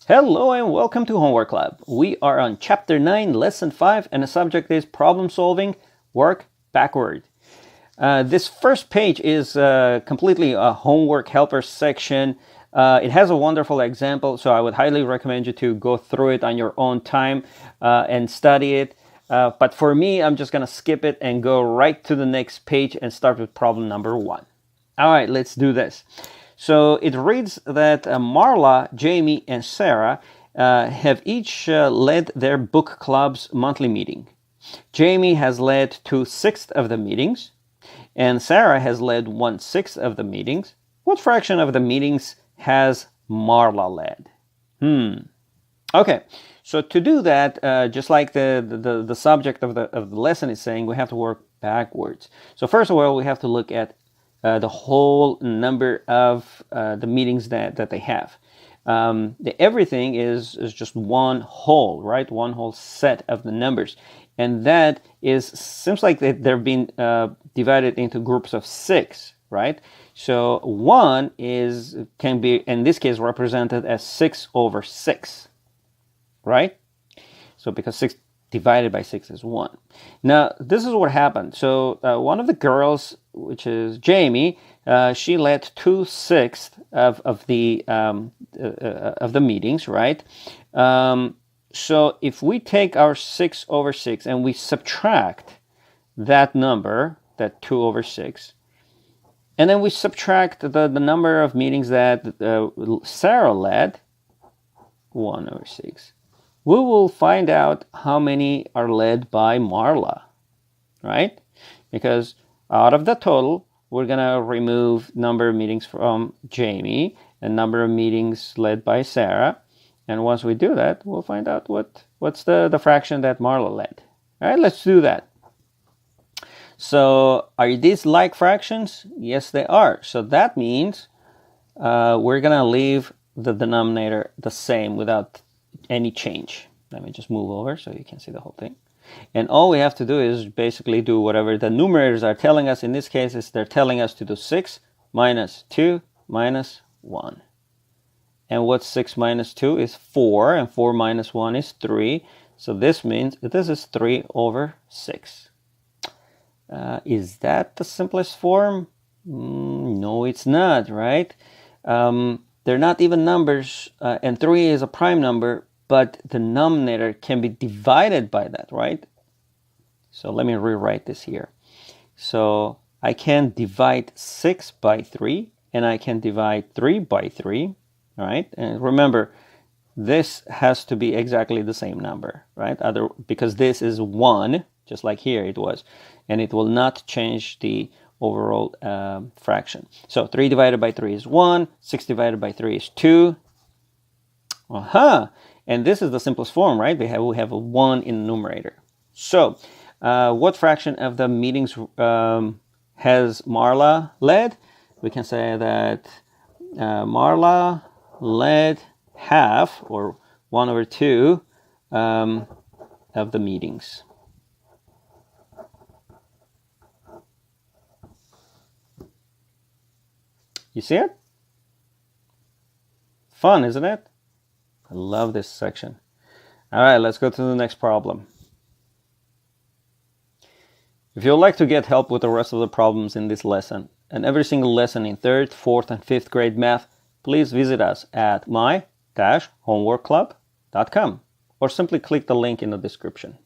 Hello and welcome to Homework Club. We are on Chapter 9, Lesson 5, and the subject is Problem Solving, Work Backward. This first page is completely a homework helper section. It has a wonderful example, so I would highly recommend you to go through it on your own time and study it. But for me, I'm just going to skip it and go right to the next page and start with problem number 1. All right, let's do this. So it reads that Marla, Jamie, and Sarah have each led their book club's monthly meeting. Jamie has led 2/6 of the meetings, and Sarah has led 1/6 of the meetings. What fraction of the meetings has Marla led? Okay, so to do that, just like the subject of the lesson is saying, we have to work backwards. So first of all, we have to look at the whole number of the meetings that they have. Everything is just one whole, right? One whole set of the numbers. And that seems like they're being divided into groups of 6, right? So 1 can be, in this case, represented as 6/6, right? So because 6 divided by 6 is 1. Now, this is what happened. So one of the girls, which is Jamie, she led 2/6 of the meetings, right? So if we take our 6/6 and we subtract that number, that 2/6, and then we subtract the number of meetings that Sarah led, 1/6, we will find out how many are led by Marla, right? Because out of the total, we're going to remove number of meetings from Jamie and number of meetings led by Sarah. And once we do that, we'll find out what's the fraction that Marla led. All right, let's do that. So are these like fractions? Yes, they are. So that means we're going to leave the denominator the same without any change. Let me just move over so you can see the whole thing. And all we have to do is basically do whatever the numerators are telling us. In this case, they're telling us to do 6 minus 2 minus 1. And what's 6 minus 2 is 4, and 4 minus 1 is 3. So this means this is 3/6. Is that the simplest form? No, it's not, right? They're not even numbers, and 3 is a prime number, but the denominator can be divided by that, right? So let me rewrite this here. So I can divide 6 by 3, and I can divide 3 by 3, right? And remember, this has to be exactly the same number, right? Because this is 1, just like here it was, and it will not change the overall fraction. So 3 divided by 3 is 1, 6 divided by 3 is 2. And this is the simplest form, right? We have a 1 in the numerator. So what fraction of the meetings has Marla led? We can say that Marla led half, or 1/2 of the meetings. You see it? Fun, isn't it? I love this section. All right, let's go to the next problem. If you'd like to get help with the rest of the problems in this lesson and every single lesson in 3rd, 4th, and 5th grade math, please visit us at my-homeworkclub.com or simply click the link in the description.